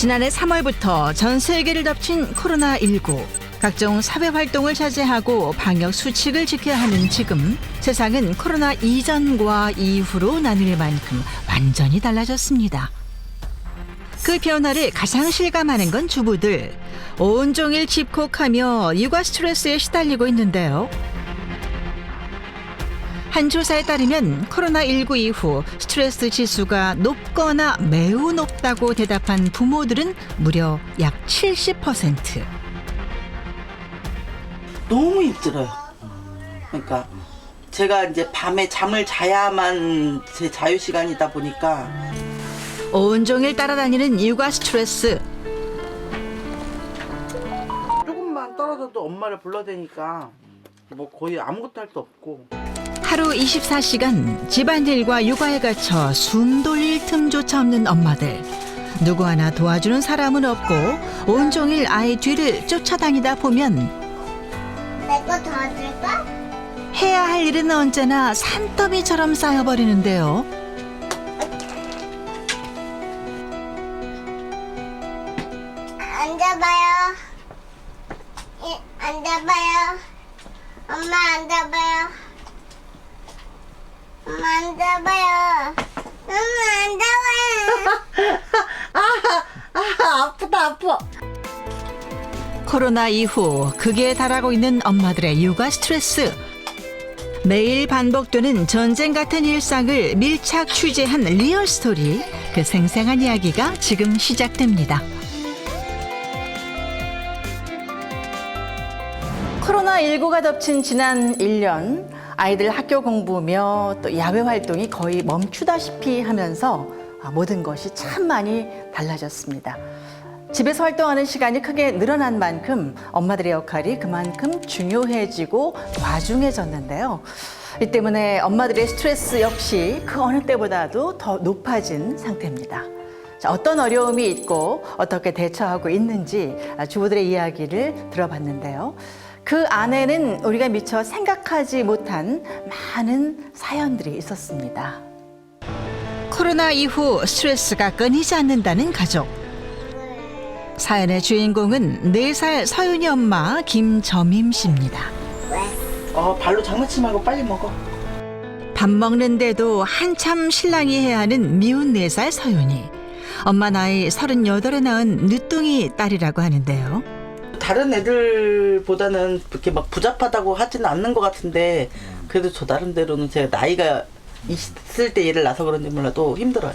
지난해 3월부터 전 세계를 덮친 코로나19. 각종 사회 활동을 자제하고 방역 수칙을 지켜야 하는 지금 세상은 코로나 이전과 이후로 나뉠 만큼 완전히 달라졌습니다. 그 변화를 가장 실감하는 건 주부들. 온종일 집콕하며 육아 스트레스에 시달리고 있는데요. 한 조사에 따르면 코로나19 이후 스트레스 지수가 높거나 매우 높다고 대답한 부모들은 무려 약 70%. 너무 힘들어요. 그러니까 제가 이제 밤에 잠을 자야만 제 자유 시간이다 보니까 온종일 따라다니는 육아 스트레스. 조금만 떨어져도 엄마를 불러대니까 뭐 거의 아무것도 할 수 없고. 하루 24시간 집안일과 육아에 갇혀 숨 돌릴 틈조차 없는 엄마들. 누구 하나 도와주는 사람은 없고 온종일 아이 뒤를 쫓아다니다 보면 내거 도와줄까? 해야 할 일은 언제나 산더미처럼 쌓여버리는데요. 앉아봐요. 앉아봐요. 엄마 앉아봐요. 엄마 앉아봐요. 엄마 앉아봐요. 아프다 아파. 코로나 이후 극에 달하고 있는 엄마들의 육아 스트레스. 매일 반복되는 전쟁 같은 일상을 밀착 취재한 리얼 스토리. 그 생생한 이야기가 지금 시작됩니다. 코로나19가 덮친 지난 1년, 아이들 학교 공부며 또 야외 활동이 거의 멈추다시피 하면서 모든 것이 참 많이 달라졌습니다. 집에서 활동하는 시간이 크게 늘어난 만큼 엄마들의 역할이 그만큼 중요해지고 과중해졌는데요. 이 때문에 엄마들의 스트레스 역시 그 어느 때보다도 더 높아진 상태입니다. 자, 어떤 어려움이 있고 어떻게 대처하고 있는지 주부들의 이야기를 들어봤는데요. 그 안에는 우리가 미처 생각하지 못한 많은 사연들이 있었습니다. 코로나 이후 스트레스가 끊이지 않는다는 가족. 사연의 주인공은 4살 서윤이 엄마 김점임 씨입니다. 발로 장난치지 말고 빨리 먹어. 밥 먹는데도 한참 신랑이 해야 하는 미운 4살 서윤이. 엄마 나이 38에 낳은 늦둥이 딸이라고 하는데요. 다른 애들보다는 그렇게 막 부잡하다고 하지는 않는 것 같은데 그래도 저 나름대로는 제가 나이가 있을 때 얘를 낳아서 그런지 몰라도 힘들어요.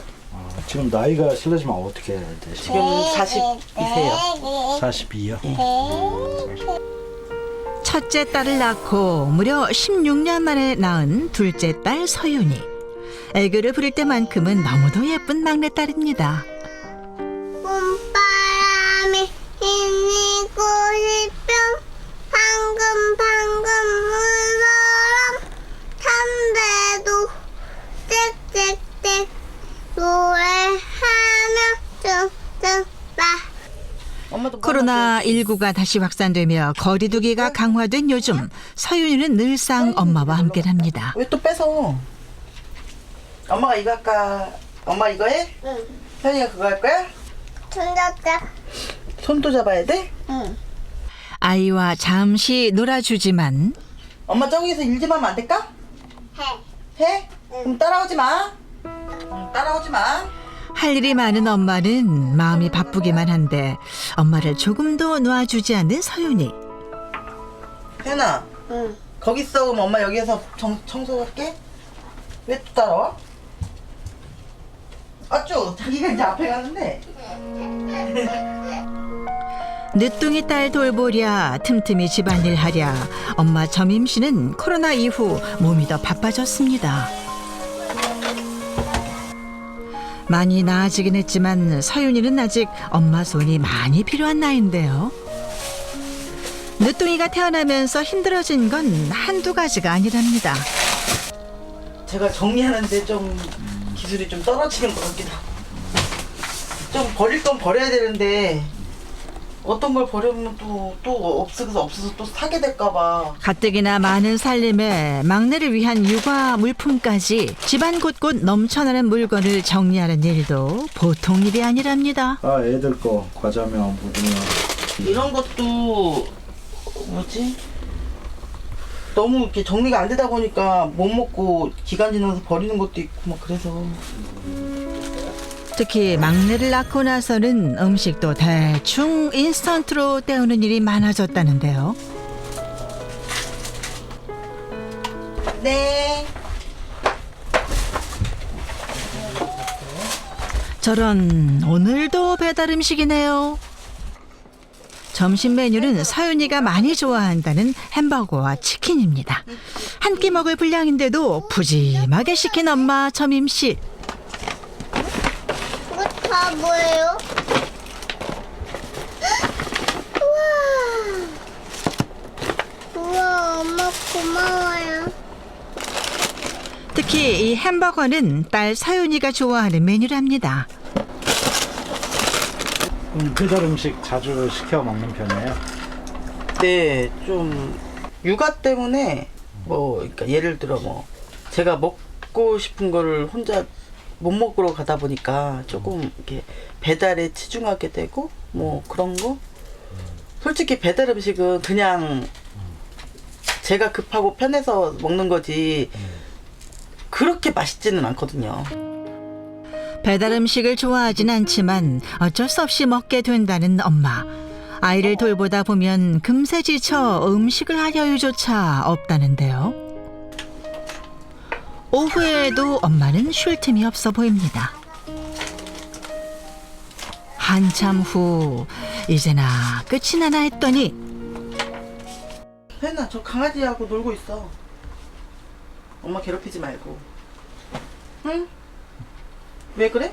지금 나이가 실례지만 어떻게 되시죠? 지금 40이세요. 42요? 첫째 딸을 낳고 무려 16년 만에 낳은 둘째 딸 서윤이. 애교를 부릴 때만큼은 너무도 예쁜 막내딸입니다. 봄바람이 휘니고 싶은 방금 물처럼 담배도 짹짹짹 노래하며 춤춘다. 엄마도 코로나19가 다시 확산되며 거리두기가 강화된 요즘 서윤이는 늘상 엄마와 함께합니다. 왜 또 뺏어? 엄마가 이거 할까? 엄마 이거 해? 응. 현이가 그거 할 거야? 손잡자. 손도 잡아야 돼? 응. 아이와 잠시 놀아주지만 엄마 저기서 일 좀 하면 안 될까? 해. 해? 그럼 따라오지 마. 응, 따라오지 마. 할 일이 많은 엄마는 마음이 바쁘기만 한데 엄마를 조금도 놓아주지 않는 서윤이. 현아, 응. 거기 있어. 그럼 엄마 여기에서 청소할게. 왜 또 따라와? 아쭈, 자기가 이제 앞에 가는데. 늦둥이 딸 돌보랴 틈틈이 집안일 하랴 엄마 점임 씨는 코로나 이후 몸이 더 바빠졌습니다. 많이 나아지긴 했지만 서윤이는 아직 엄마 손이 많이 필요한 나이인데요. 늦둥이가 태어나면서 힘들어진 건 한두 가지가 아니랍니다. 제가 정리하는데 좀 기술이 좀 떨어지는 것 같기도 하고. 좀 버릴 건 버려야 되는데 어떤 걸 버리면 또 없어서 또 사게 될까봐. 가뜩이나 많은 살림에 막내를 위한 육아 물품까지 집안 곳곳 넘쳐나는 물건을 정리하는 일도 보통 일이 아니랍니다. 아, 애들 거 과자면 무궁화. 이런 것도 뭐지? 너무 이렇게 정리가 안 되다 보니까 못 먹고 기간 지나서 버리는 것도 있고 막 그래서. 특히 막내를 낳고 나서는 음식도 대충 인스턴트로 때우는 일이 많아졌다는데요. 네. 저런, 오늘도 배달 음식이네요. 점심 메뉴는 서윤이가 많이 좋아한다는 햄버거와 치킨입니다. 한 끼 먹을 분량인데도 푸짐하게 시킨 엄마 점임 씨. 이거 다 뭐예요? 우와. 우와, 엄마 고마워요. 특히 이 햄버거는 딸 서윤이가 좋아하는 메뉴랍니다. 배달 음식 자주 시켜 먹는 편이에요? 네, 좀 육아 때문에 뭐 그러니까 예를 들어 뭐 제가 먹고 싶은 거를 혼자 못 먹으러 가다 보니까 조금 이렇게 배달에 치중하게 되고 뭐 그런 거. 솔직히 배달 음식은 그냥 제가 급하고 편해서 먹는 거지 그렇게 맛있지는 않거든요. 배달 음식을 좋아하진 않지만 어쩔 수 없이 먹게 된다는 엄마. 아이를 돌보다 보면 금세 지쳐 음식을 할 여유조차 없다는데요. 오후에도 엄마는 쉴 틈이 없어 보입니다. 한참 후 이제나 끝이 나나 했더니 혜나 저 강아지하고 놀고 있어. 엄마 괴롭히지 말고. 응? 왜 그래?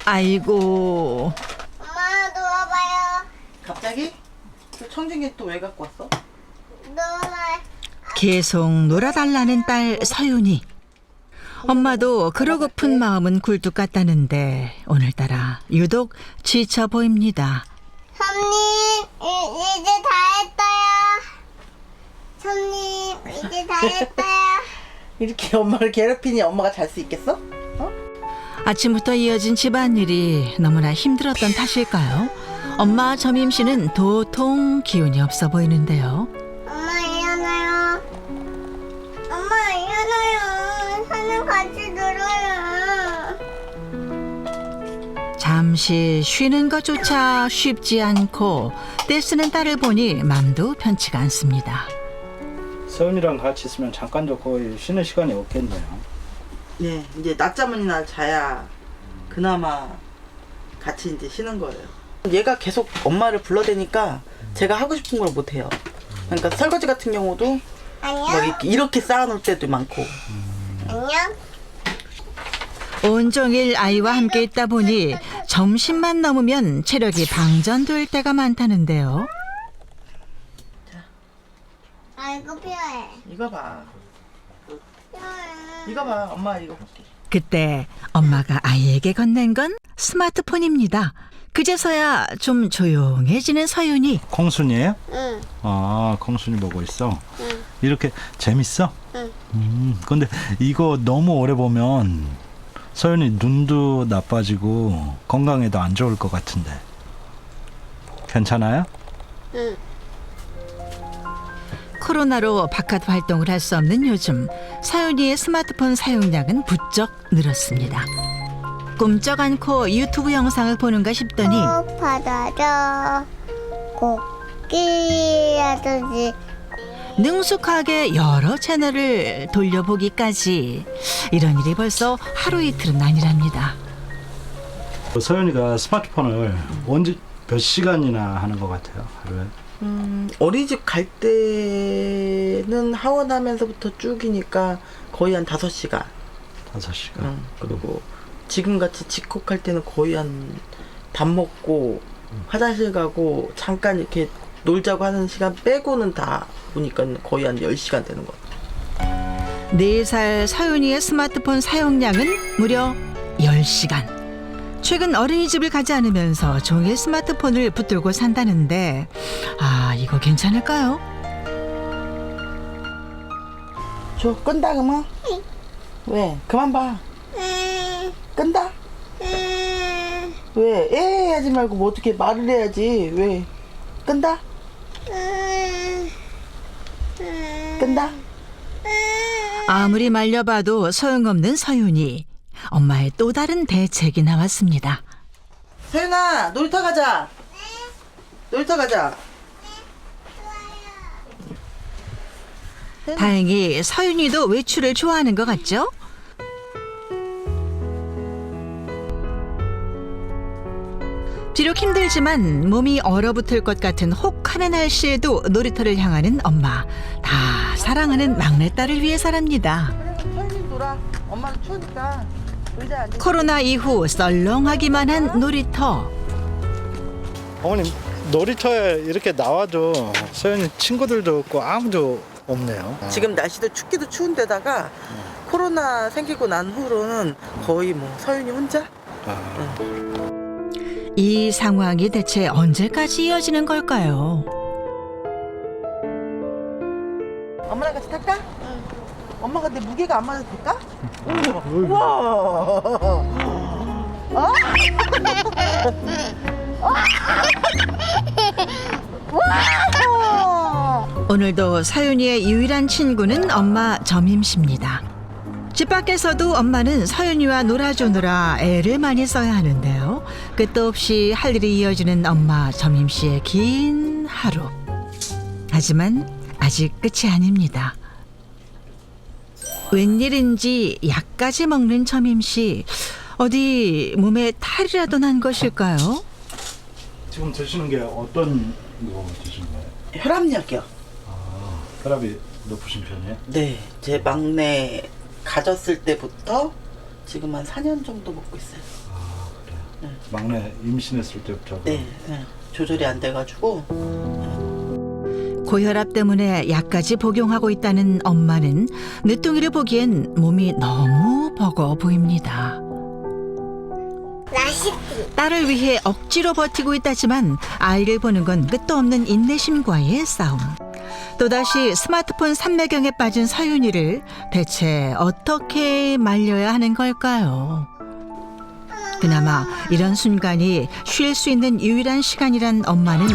아이고, 엄마 놓아봐요. 갑자기? 그 청진기 또 왜 갖고 왔어? 놓아봐요. 계속 놀아달라는 딸 서윤이. 엄마도 그러고픈 마음은 굴뚝 같다는데 오늘따라 유독 지쳐 보입니다. 손님, 이제 다 했어요. 손님, 이제 다 했어요. 이렇게 엄마를 괴롭히니 엄마가 잘 수 있겠어? 아침부터 이어진 집안일이 너무나 힘들었던 탓일까요? 엄마 점임씨는 도통 기운이 없어 보이는데요. 엄마 일어나요. 엄마 일어나요. 손님 같이 놀아요. 잠시 쉬는 것조차 쉽지 않고 떼쓰는 딸을 보니 맘도 편치가 않습니다. 서윤이랑 같이 있으면 잠깐도 거의 쉬는 시간이 없겠네요. 네, 이제 낮잠이나 자야 그나마 같이 이제 쉬는 거예요. 얘가 계속 엄마를 불러대니까 제가 하고 싶은 걸 못 해요. 그러니까 설거지 같은 경우도 막 안녕. 이렇게 쌓아놓을 때도 많고. 안녕. 온종일 아이와 함께 있다 보니 점심만 넘으면 체력이 방전될 때가 많다는데요. 아이고 필요해. 이거 봐. 필요해. 이거 봐. 엄마 이거 볼게. 그때 엄마가 아이에게 건넨 건 스마트폰입니다. 그제서야 좀 조용해지는 서윤이. 콩순이에요? 응. 아, 콩순이 보고 있어? 응. 이렇게 재밌어? 응. 근데 이거 너무 오래 보면 서윤이 눈도 나빠지고 건강에도 안 좋을 것 같은데. 괜찮아요? 응. 코로나로 바깥 활동을 할 수 없는 요즘 서윤이의 스마트폰 사용량은 부쩍 늘었습니다. 꿈쩍 않고 유튜브 영상을 보는가 싶더니 받아줘. 꽃기라든지. 능숙하게 여러 채널을 돌려보기까지. 이런 일이 벌써 하루 이틀은 아니랍니다. 서윤이가 스마트폰을 언제 몇 시간이나 하는 것 같아요, 하루에? 어린이집 갈 때는 하원하면서부터 쭉이니까 거의 한 5시간. 5시간. 그리고 지금같이 집콕할 때는 거의 한 밥 먹고 화장실 가고 잠깐 이렇게 놀자고 하는 시간 빼고는 다 보니까 거의 한 10시간 되는 것 같아요. 4살 서윤이의 스마트폰 사용량은 무려 10시간. 최근 어린이집을 가지 않으면서 종일 스마트폰을 붙들고 산다는데 이거 괜찮을까요? 저 끈다 그만. 왜? 그만 봐. 끈다? 왜? 에 하지 말고 뭐 어떻게 말을 해야지. 왜? 끈다? 끈다? 아무리 말려봐도 소용없는 서윤이. 엄마의 또 다른 대책이 나왔습니다. 서윤아, 놀이터 가자. 놀이터 가자. 다행히 서윤이도 외출을 좋아하는 것 같죠? 비록 힘들지만 몸이 얼어붙을 것 같은 혹하는 날씨에도 놀이터를 향하는 엄마. 다 사랑하는 막내딸을 위해서랍니다. 서윤이 놀아. 엄마는 추우니까 의자 앉아. 코로나 이후 썰렁하기만 한 놀이터. 어머님 놀이터에 이렇게 나와도 서연이 친구들도 없고 아무도 없네요. 지금 날씨도 춥기도 추운데다가 코로나 생기고 난 후로는 거의 뭐 서윤이 혼자? 이 상황이 대체 언제까지 이어지는 걸까요? 엄마랑 같이 탈까? 응. 엄마가 내 무게가 안 맞아도 될까? 우와. 오늘도 서윤이의 유일한 친구는 엄마 점임씨입니다. 집 밖에서도 엄마는 서윤이와 놀아주느라 애를 많이 써야 하는데요. 끝도 없이 할 일이 이어지는 엄마 점임씨의 긴 하루. 하지만 아직 끝이 아닙니다. 웬일인지 약까지 먹는 점임씨. 어디 몸에 탈이라도 난 것일까요? 지금 드시는 게 어떤 거 드시는 거예요? 혈압약이요. 혈압이 높으신 편이에요? 네, 제 막내 가졌을 때부터 지금 한 4년 정도 먹고 있어요. 그래요? 네. 막내 임신했을 때부터? 네, 네. 조절이 안 돼가지고. 고혈압 때문에 약까지 복용하고 있다는 엄마는 늦둥이를 보기엔 몸이 너무 버거워 보입니다. 맛있지? 딸을 위해 억지로 버티고 있다지만 아이를 보는 건 끝도 없는 인내심과의 싸움. 또다시 스마트폰 삼매경에 빠진 서윤이를 대체 어떻게 말려야 하는 걸까요? 그나마 이런 순간이 쉴 수 있는 유일한 시간이란 엄마는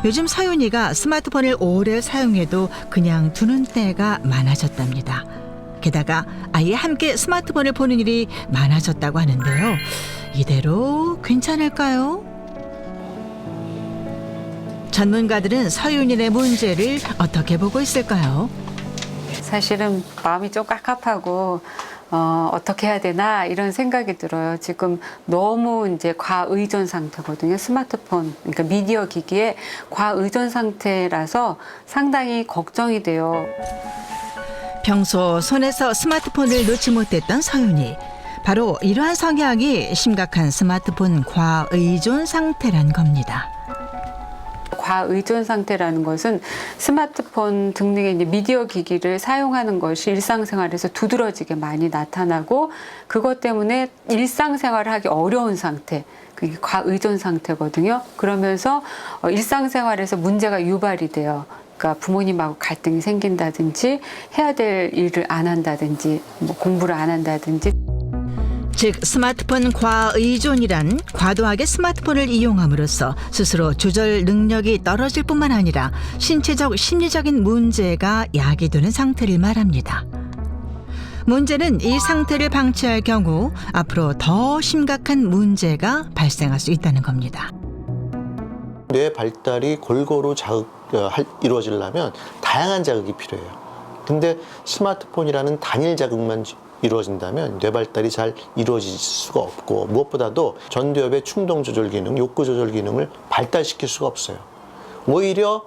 요즘 서윤이가 스마트폰을 오래 사용해도 그냥 두는 때가 많아졌답니다. 게다가 아예 함께 스마트폰을 보는 일이 많아졌다고 하는데요. 이대로 괜찮을까요? 전문가들은 서윤이의 문제를 어떻게 보고 있을까요? 사실은 마음이 좀 깝깝하고 어떻게 해야 되나 이런 생각이 들어요. 지금 너무 이제 과의존 상태거든요. 스마트폰, 그러니까 미디어 기기에 과의존 상태라서 상당히 걱정이 돼요. 평소 손에서 스마트폰을 놓지 못했던 서윤이. 바로 이러한 성향이 심각한 스마트폰 과의존 상태란 겁니다. 과의존 상태라는 것은 스마트폰 등등의 이제 미디어 기기를 사용하는 것이 일상생활에서 두드러지게 많이 나타나고 그것 때문에 일상생활을 하기 어려운 상태, 그게 과의존 상태거든요. 그러면서 일상생활에서 문제가 유발이 돼요. 그러니까 부모님하고 갈등이 생긴다든지 해야 될 일을 안 한다든지 뭐 공부를 안 한다든지. 즉 스마트폰 과의존이란 과도하게 스마트폰을 이용함으로써 스스로 조절 능력이 떨어질 뿐만 아니라 신체적, 심리적인 문제가 야기되는 상태를 말합니다. 문제는 이 상태를 방치할 경우 앞으로 더 심각한 문제가 발생할 수 있다는 겁니다. 뇌 발달이 골고루 이루어지려면 다양한 자극이 필요해요. 근데 스마트폰이라는 단일 자극만 이루어진다면 뇌 발달이 잘 이루어질 수가 없고 무엇보다도 전두엽의 충동 조절 기능, 욕구 조절 기능을 발달시킬 수가 없어요. 오히려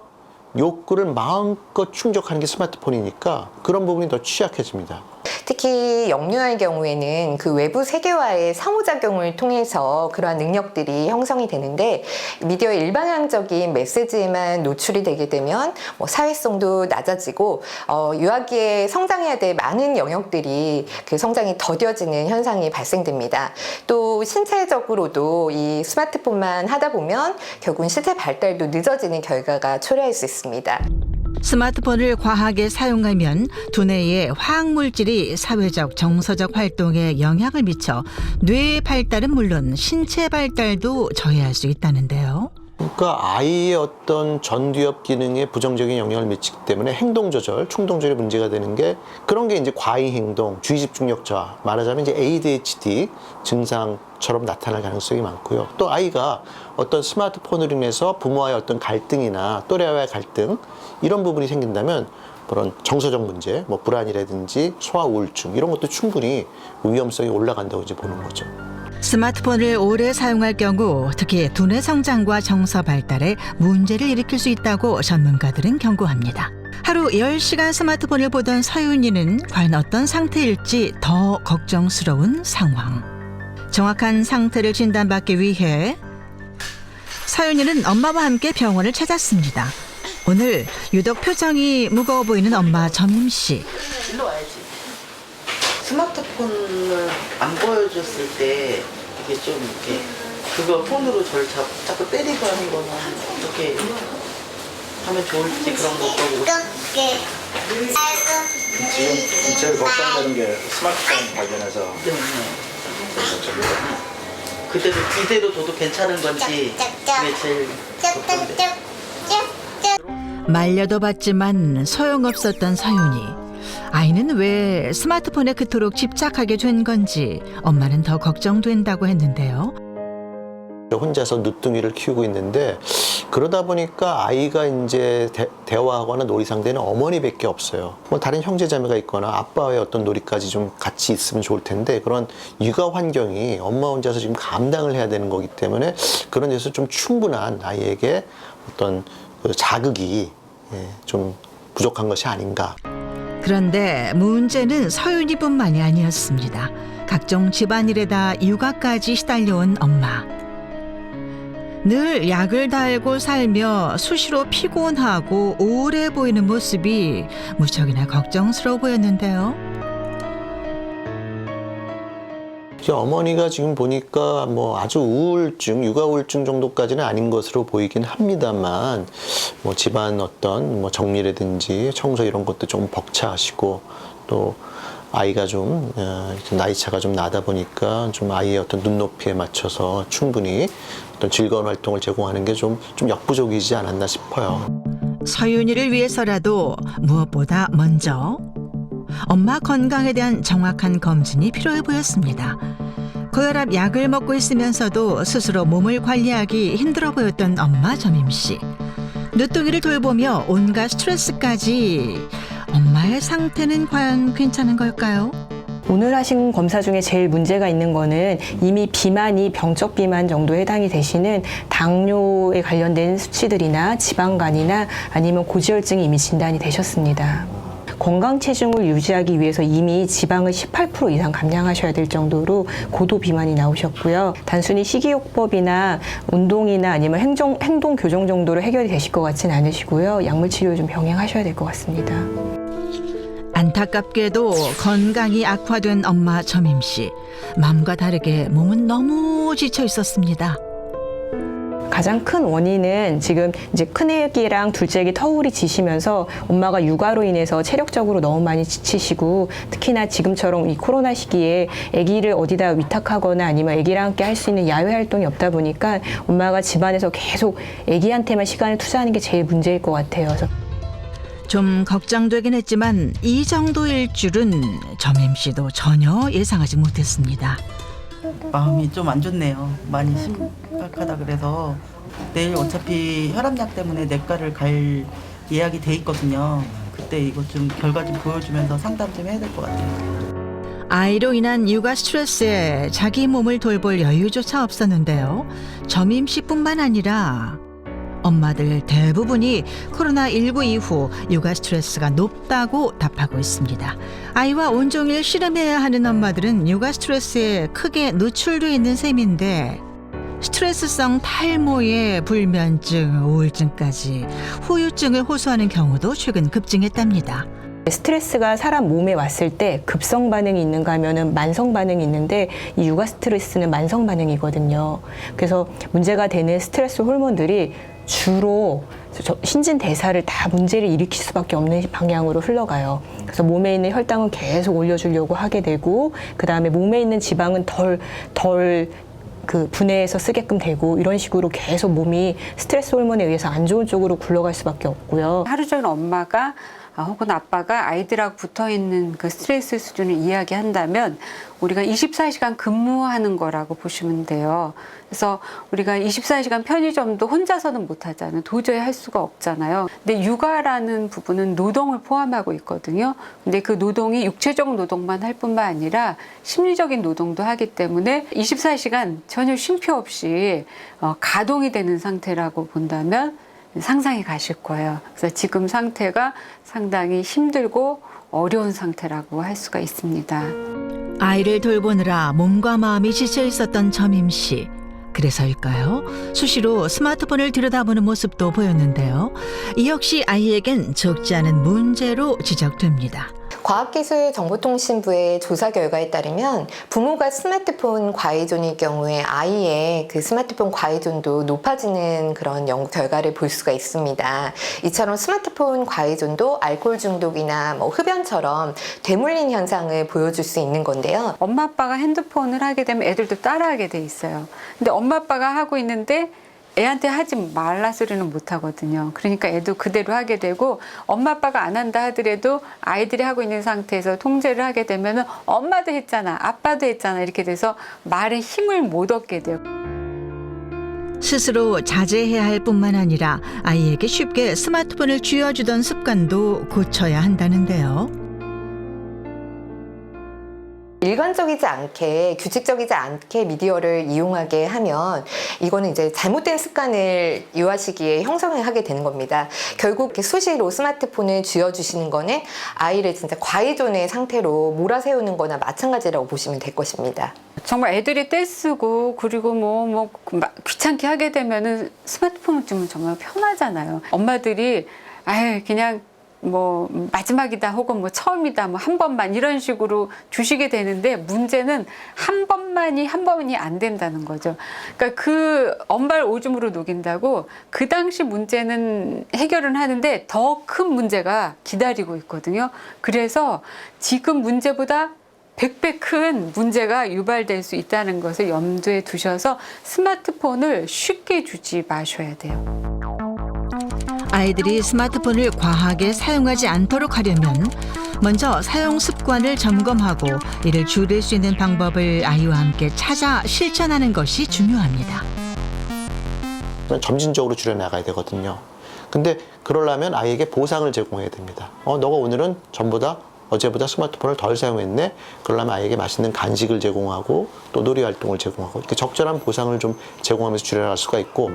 욕구를 마음껏 충족하는 게 스마트폰이니까 그런 부분이 더 취약해집니다. 특히 영유아의 경우에는 그 외부 세계와의 상호작용을 통해서 그러한 능력들이 형성이 되는데 미디어의 일방향적인 메시지에만 노출이 되게 되면 뭐 사회성도 낮아지고 유아기에 성장해야 될 많은 영역들이 그 성장이 더뎌지는 현상이 발생됩니다. 또 신체적으로도 이 스마트폰만 하다 보면 결국은 신체 발달도 늦어지는 결과가 초래할 수 있습니다. 스마트폰을 과하게 사용하면 두뇌의 화학물질이 사회적, 정서적 활동에 영향을 미쳐 뇌의 발달은 물론 신체 발달도 저해할 수 있다는데요. 그러니까 아이의 어떤 전두엽 기능에 부정적인 영향을 미치기 때문에 행동 조절, 충동 조절이 문제가 되는 게 그런 게 이제 과잉 행동, 주의 집중력 저하, 말하자면 이제 ADHD 증상처럼 나타날 가능성이 많고요. 또 아이가 어떤 스마트폰으로 인해서 부모와의 어떤 갈등이나 또래와의 갈등 이런 부분이 생긴다면 그런 정서적 문제, 뭐 불안이라든지 소아 우울증 이런 것도 충분히 위험성이 올라간다고 이제 보는 거죠. 스마트폰을 오래 사용할 경우 특히 두뇌 성장과 정서 발달에 문제를 일으킬 수 있다고 전문가들은 경고합니다. 하루 10시간 스마트폰을 보던 서윤이는 과연 어떤 상태일지 더 걱정스러운 상황. 정확한 상태를 진단받기 위해 서윤이는 엄마와 함께 병원을 찾았습니다. 오늘 유독 표정이 무거워 보이는 엄마 점임 씨. 일로 와야지. 스마트폰을 안 보여줬을 때 이게 좀 이렇게 그거 폰으로 저를 자꾸 때리고 하는 거는 어떻게 하면 좋을지 그런 거 보고 지금 제일 걱정되는 게 스마트폰 관련해서 그때도 이대로 둬도 괜찮은 건지 그게 제일 걱정돼. 말려도 봤지만 소용없었던 서윤이. 아이는 왜 스마트폰에 그토록 집착하게 된 건지 엄마는 더 걱정된다고 했는데요. 혼자서 누뚱이를 키우고 있는데 그러다 보니까 아이가 이제 대화하거나 놀이 상대는 어머니밖에 없어요. 뭐 다른 형제자매가 있거나 아빠와의 어떤 놀이까지 좀 같이 있으면 좋을 텐데 그런 육아 환경이 엄마 혼자서 지금 감당을 해야 되는 거기 때문에 그런 데서 좀 충분한 아이에게 어떤 그 자극이 좀 부족한 것이 아닌가. 그런데 문제는 서윤이뿐만이 아니었습니다. 각종 집안일에다 육아까지 시달려온 엄마. 늘 약을 달고 살며 수시로 피곤하고 우울해 보이는 모습이 무척이나 걱정스러워 보였는데요. 어머니가 지금 보니까 뭐 아주 우울증, 육아 우울증 정도까지는 아닌 것으로 보이긴 합니다만 뭐 집안 어떤 뭐 정리라든지 청소 이런 것도 좀 벅차하시고 또 아이가 좀 나이 차가 좀 나다 보니까 좀 아이의 어떤 눈높이에 맞춰서 충분히 어떤 즐거운 활동을 제공하는 게 좀 역부족이지 않았나 싶어요. 서윤이를 위해서라도 무엇보다 먼저 엄마 건강에 대한 정확한 검진이 필요해 보였습니다. 고혈압 약을 먹고 있으면서도 스스로 몸을 관리하기 힘들어 보였던 엄마 점임 씨. 늦둥이를 돌보며 온갖 스트레스까지. 엄마의 상태는 과연 괜찮은 걸까요? 오늘 하신 검사 중에 제일 문제가 있는 거는 이미 비만이 병적 비만 정도에 해당이 되시는 당뇨에 관련된 수치들이나 지방간이나 아니면 고지혈증이 이미 진단이 되셨습니다. 건강 체중을 유지하기 위해서 이미 지방을 18% 이상 감량하셔야 될 정도로 고도 비만이 나오셨고요. 단순히 식이요법이나 운동이나 아니면 행동 교정 정도로 해결이 되실 것 같지는 않으시고요. 약물 치료를 좀 병행하셔야 될 것 같습니다. 안타깝게도 건강이 악화된 엄마 점임 씨. 마음과 다르게 몸은 너무 지쳐 있었습니다. 가장 큰 원인은 지금 이제 큰애기랑 둘째애기 터울이 지시면서 엄마가 육아로 인해서 체력적으로 너무 많이 지치시고 특히나 지금처럼 이 코로나 시기에 아기를 어디다 위탁하거나 아니면 아기랑 함께 할 수 있는 야외 활동이 없다 보니까 엄마가 집안에서 계속 아기한테만 시간을 투자하는 게 제일 문제일 것 같아요. 그래서 좀 걱정되긴 했지만 이 정도일 줄은 점임 씨도 전혀 예상하지 못했습니다. 마음이 좀 안 좋네요. 많이 심각하다 그래서 내일 어차피 혈압약 때문에 내과를 갈 예약이 돼 있거든요. 그때 이거 좀 결과 좀 보여주면서 상담 좀 해야 될 것 같아요. 아이로 인한 육아 스트레스에 자기 몸을 돌볼 여유조차 없었는데요. 점임 씨뿐만 아니라 엄마들 대부분이 코로나19 이후 육아 스트레스가 높다고 답하고 있습니다. 아이와 온종일 씨름해야 하는 엄마들은 육아 스트레스에 크게 노출돼 있는 셈인데 스트레스성 탈모에 불면증, 우울증까지 후유증을 호소하는 경우도 최근 급증했답니다. 스트레스가 사람 몸에 왔을 때 급성 반응이 있는가 하면은 만성 반응이 있는데 이 육아 스트레스는 만성 반응이거든요. 그래서 문제가 되는 스트레스 호르몬들이 주로 신진 대사를 다 문제를 일으킬 수밖에 없는 방향으로 흘러가요. 그래서 몸에 있는 혈당은 계속 올려주려고 하게 되고, 그 다음에 몸에 있는 지방은 덜 분해해서 쓰게끔 되고, 이런 식으로 계속 몸이 스트레스 호르몬에 의해서 안 좋은 쪽으로 굴러갈 수밖에 없고요. 하루 종일 엄마가 혹은 아빠가 아이들하고 붙어있는 그 스트레스 수준을 이야기한다면 우리가 24시간 근무하는 거라고 보시면 돼요. 그래서 우리가 24시간 편의점도 혼자서는 못 하잖아요. 도저히 할 수가 없잖아요. 근데 육아라는 부분은 노동을 포함하고 있거든요. 근데 그 노동이 육체적 노동만 할 뿐만 아니라 심리적인 노동도 하기 때문에 24시간 전혀 쉼표 없이 가동이 되는 상태라고 본다면 상상이 가실 거예요. 그래서 지금 상태가 상당히 힘들고 어려운 상태라고 할 수가 있습니다. 아이를 돌보느라 몸과 마음이 지쳐 있었던 점임 씨. 그래서일까요? 수시로 스마트폰을 들여다보는 모습도 보였는데요. 이 역시 아이에겐 적지 않은 문제로 지적됩니다. 과학기술정보통신부의 조사 결과에 따르면 부모가 스마트폰 과의존일 경우에 아이의 그 스마트폰 과의존도 높아지는 그런 연구 결과를 볼 수가 있습니다. 이처럼 스마트폰 과의존도 알코올 중독이나 흡연처럼 되물린 현상을 보여줄 수 있는 건데요. 엄마 아빠가 핸드폰을 하게 되면 애들도 따라하게 돼 있어요. 근데 엄마 아빠가 하고 있는데 애한테 하지 말라 소리는 못 하거든요. 그러니까 애도 그대로 하게 되고, 엄마 아빠가 안 한다 하더라도 아이들이 하고 있는 상태에서 통제를 하게 되면은 엄마도 했잖아, 아빠도 했잖아, 이렇게 돼서 말에 힘을 못 얻게 돼요. 스스로 자제해야 할 뿐만 아니라 아이에게 쉽게 스마트폰을 쥐어주던 습관도 고쳐야 한다는데요. 일관적이지 않게, 규칙적이지 않게 미디어를 이용하게 하면 이거는 이제 잘못된 습관을 유아 시기에 형성을 하게 되는 겁니다. 결국 이렇게 수시로 스마트폰을 쥐어주시는 거는 아이를 진짜 과의존의 상태로 몰아세우는 거나 마찬가지라고 보시면 될 것입니다. 정말 애들이 떼쓰고 그리고 귀찮게 하게 되면은 스마트폰을 주면 정말 편하잖아요. 엄마들이 그냥 마지막이다 혹은 처음이다 한 번만 이런 식으로 주시게 되는데, 문제는 한 번만이 안 된다는 거죠. 그러니까 그 엄발 오줌으로 녹인다고 그 당시 문제는 해결은 하는데 더 큰 문제가 기다리고 있거든요. 그래서 지금 문제보다 100배 큰 문제가 유발될 수 있다는 것을 염두에 두셔서 스마트폰을 쉽게 주지 마셔야 돼요. 아이들이 스마트폰을 과하게 사용하지 않도록 하려면 먼저 사용 습관을 점검하고 이를 줄일 수 있는 방법을 아이와 함께 찾아 실천하는 것이 중요합니다. 점진적으로 줄여나가야 되거든요. 근데 그러려면 아이에게 보상을 제공해야 됩니다. 너가 오늘은 전보다 어제보다 스마트폰을 덜 사용했네. 그러려면 아이에게 맛있는 간식을 제공하고 또 놀이 활동을 제공하고, 이렇게 적절한 보상을 좀 제공하면서 줄여나갈 수가 있고.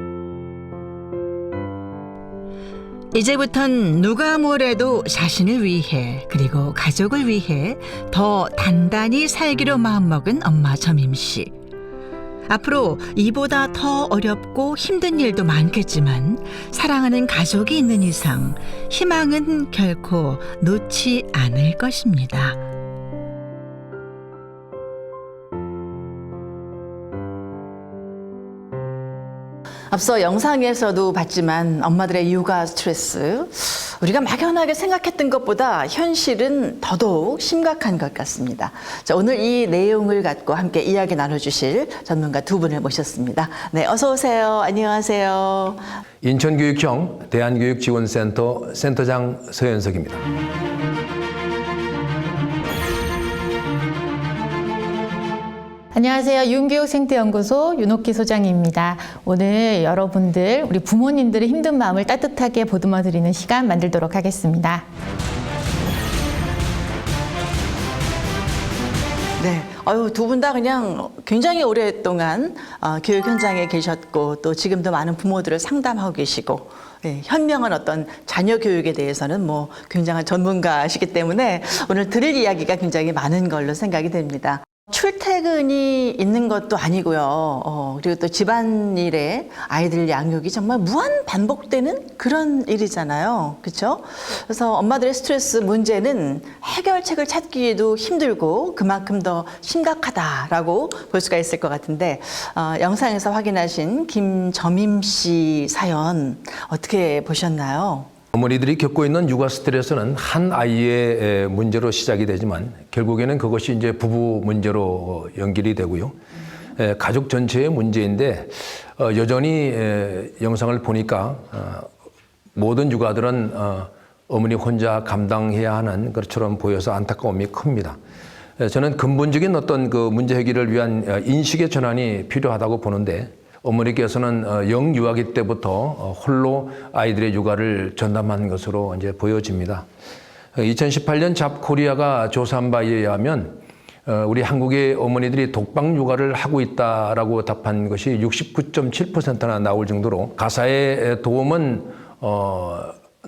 이제부턴 누가 뭐래도 자신을 위해 그리고 가족을 위해 더 단단히 살기로 마음먹은 엄마 점임 씨. 앞으로 이보다 더 어렵고 힘든 일도 많겠지만 사랑하는 가족이 있는 이상 희망은 결코 놓지 않을 것입니다. 앞서 영상에서도 봤지만 엄마들의 육아 스트레스, 우리가 막연하게 생각했던 것보다 현실은 더더욱 심각한 것 같습니다. 자, 오늘 이 내용을 갖고 함께 이야기 나눠주실 전문가 두 분을 모셨습니다. 네, 어서 오세요. 안녕하세요. 인천교육청 대한교육지원센터 센터장 서현석입니다. 안녕하세요. 윤교육생태연구소 윤옥기 소장입니다. 오늘 여러분들, 우리 부모님들의 힘든 마음을 따뜻하게 보듬어 드리는 시간 만들도록 하겠습니다. 네, 두 분 다 그냥 굉장히 오랫동안 교육 현장에 계셨고 또 지금도 많은 부모들을 상담하고 계시고 현명한 어떤 자녀 교육에 대해서는 뭐 굉장한 전문가시기 때문에 오늘 들을 이야기가 굉장히 많은 걸로 생각이 됩니다. 출퇴근이 있는 것도 아니고요. 그리고 또 집안일에 아이들 양육이 정말 무한 반복되는 그런 일이잖아요. 그렇죠? 그래서 엄마들의 스트레스 문제는 해결책을 찾기에도 힘들고 그만큼 더 심각하다라고 볼 수가 있을 것 같은데 영상에서 확인하신 김점임 씨 사연 어떻게 보셨나요? 어머니들이 겪고 있는 육아 스트레스는 한 아이의 문제로 시작이 되지만 결국에는 그것이 이제 부부 문제로 연결이 되고요. 가족 전체의 문제인데 여전히 영상을 보니까 모든 육아들은 어머니 혼자 감당해야 하는 것처럼 보여서 안타까움이 큽니다. 저는 근본적인 어떤 그 문제 해결을 위한 인식의 전환이 필요하다고 보는데 어머니께서는 영유아기 때부터 홀로 아이들의 육아를 전담한 것으로 이제 보여집니다. 2018년 잡코리아가 조사한 바에 의하면 우리 한국의 어머니들이 독방 육아를 하고 있다라고 답한 것이 69.7%나 나올 정도로 가사의 도움은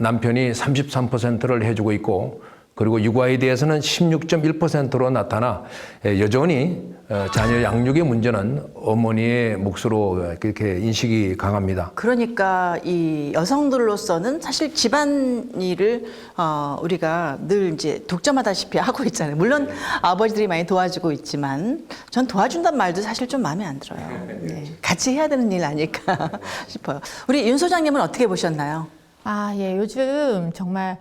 남편이 33%를 해주고 있고 그리고 육아에 대해서는 16.1%로 나타나 여전히 자녀 양육의 문제는 어머니의 몫으로 그렇게 인식이 강합니다. 그러니까 이 여성들로서는 사실 집안일을 우리가 늘 이제 독점하다시피 하고 있잖아요. 물론 아버지들이 많이 도와주고 있지만 전 도와준다는 말도 사실 좀 마음에 안 들어요. 네. 같이 해야 되는 일 아닐까 싶어요. 우리 윤 소장님은 어떻게 보셨나요? 예, 요즘 정말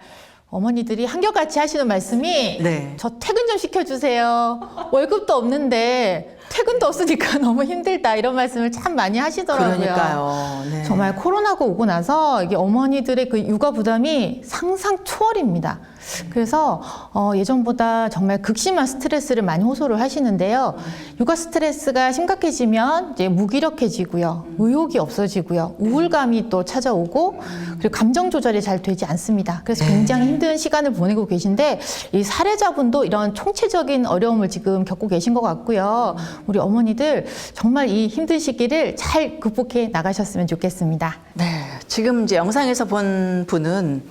어머니들이 한결같이 하시는 말씀이 네. 저 퇴근 좀 시켜주세요. 월급도 없는데 퇴근도 없으니까 너무 힘들다 이런 말씀을 참 많이 하시더라고요. 그러니까요. 네. 정말 코로나가 오고 나서 이게 어머니들의 그 육아 부담이 상상 초월입니다. 그래서 예전보다 정말 극심한 스트레스를 많이 호소를 하시는데요. 육아 스트레스가 심각해지면 이제 무기력해지고요, 의욕이 없어지고요, 우울감이 또 찾아오고 그리고 감정 조절이 잘 되지 않습니다. 그래서 굉장히 힘든 시간을 보내고 계신데 이 사례자분도 이런 총체적인 어려움을 지금 겪고 계신 것 같고요. 우리 어머니들 정말 이 힘든 시기를 잘 극복해 나가셨으면 좋겠습니다. 네, 지금 이제 영상에서 본 분은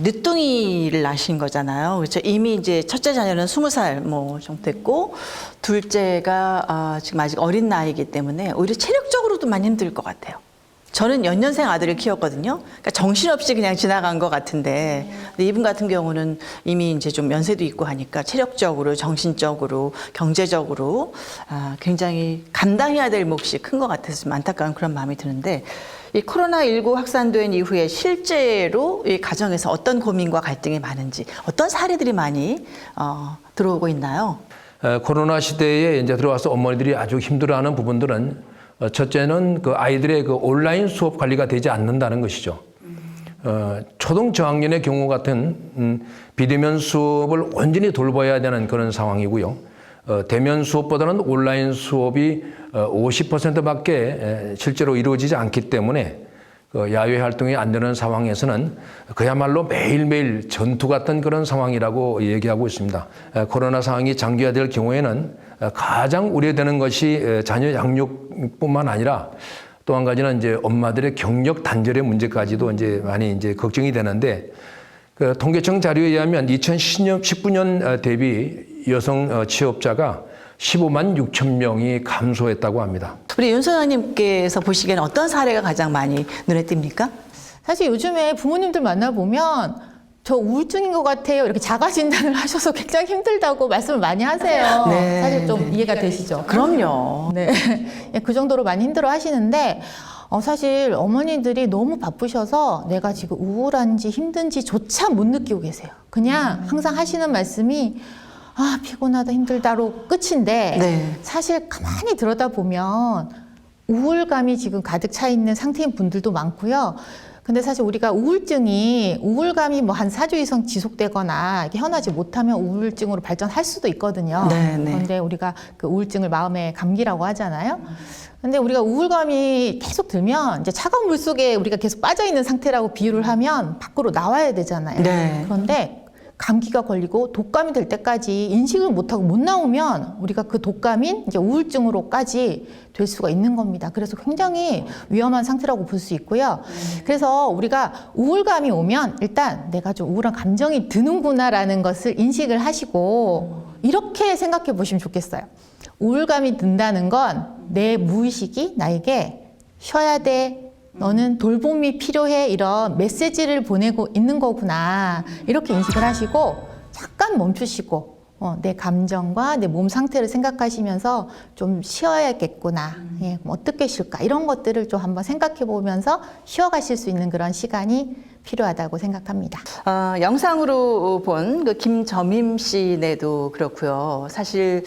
늦둥이를 낳으신 거잖아요. 그렇죠? 이미 이제 첫째 자녀는 20살 뭐 정도 됐고 둘째가 지금 아직 어린 나이이기 때문에 오히려 체력적으로도 많이 힘들 것 같아요. 저는 연년생 아들을 키웠거든요. 그러니까 정신없이 그냥 지나간 것 같은데 근데 이분 같은 경우는 이미 이제 좀 연세도 있고 하니까 체력적으로, 정신적으로, 경제적으로 굉장히 감당해야 될 몫이 큰 것 같아서 좀 안타까운 그런 마음이 드는데 이 코로나19 확산된 이후에 실제로 이 가정에서 어떤 고민과 갈등이 많은지 어떤 사례들이 많이 들어오고 있나요? 코로나 시대에 이제 들어와서 어머니들이 아주 힘들어하는 부분들은 첫째는 그 아이들의 그 온라인 수업 관리가 되지 않는다는 것이죠. 초등 저학년의 경우 같은 비대면 수업을 온전히 돌봐야 되는 그런 상황이고요. 대면 수업보다는 온라인 수업이 50%밖에 실제로 이루어지지 않기 때문에 야외 활동이 안 되는 상황에서는 그야말로 매일매일 전투 같은 그런 상황이라고 얘기하고 있습니다. 코로나 상황이 장기화될 경우에는 가장 우려되는 것이 자녀 양육뿐만 아니라 또 한 가지는 이제 엄마들의 경력 단절의 문제까지도 이제 많이 이제 걱정이 되는데 그 통계청 자료에 의하면 2019년 대비 여성 취업자가 15만 6천 명이 감소했다고 합니다. 우리 윤 소장님께서 보시기에는 어떤 사례가 가장 많이 눈에 띕니까? 사실 요즘에 부모님들 만나보면 저 우울증인 것 같아요. 이렇게 자가 진단을 하셔서 굉장히 힘들다고 말씀을 많이 하세요. 네. 사실 좀 이해가 되시죠? 그럼요. 네. 그 정도로 많이 힘들어 하시는데 사실 어머니들이 너무 바쁘셔서 내가 지금 우울한지 힘든지조차 못 느끼고 계세요. 그냥 항상 하시는 말씀이 피곤하다 힘들다로 끝인데 네. 사실 가만히 들여다보면 우울감이 지금 가득 차 있는 상태인 분들도 많고요. 근데 사실 우리가 우울감이 뭐 한 4주 이상 지속되거나 이렇게 현하지 못하면 우울증으로 발전할 수도 있거든요. 네, 네. 그런데 우리가 그 우울증을 마음의 감기라고 하잖아요. 근데 우리가 우울감이 계속 들면 이제 차가운 물 속에 우리가 계속 빠져 있는 상태라고 비유를 하면 밖으로 나와야 되잖아요. 네. 그런데 감기가 걸리고 독감이 될 때까지 인식을 못하고 못 나오면 우리가 그 독감인 이제 우울증으로까지 될 수가 있는 겁니다. 그래서 굉장히 위험한 상태라고 볼 수 있고요. 그래서 우리가 우울감이 오면 일단 내가 좀 우울한 감정이 드는구나라는 것을 인식을 하시고 이렇게 생각해 보시면 좋겠어요. 우울감이 든다는 건 내 무의식이 나에게 쉬어야 돼. 너는 돌봄이 필요해. 이런 메시지를 보내고 있는 거구나. 이렇게 인식을 하시고 잠깐 멈추시고 내 감정과 내 몸 상태를 생각하시면서 좀 쉬어야겠구나. 예, 어떻게 쉴까? 이런 것들을 좀 한번 생각해 보면서 쉬어가실 수 있는 그런 시간이 필요하다고 생각합니다. 영상으로 본 그 김점임 씨네도 그렇고요. 사실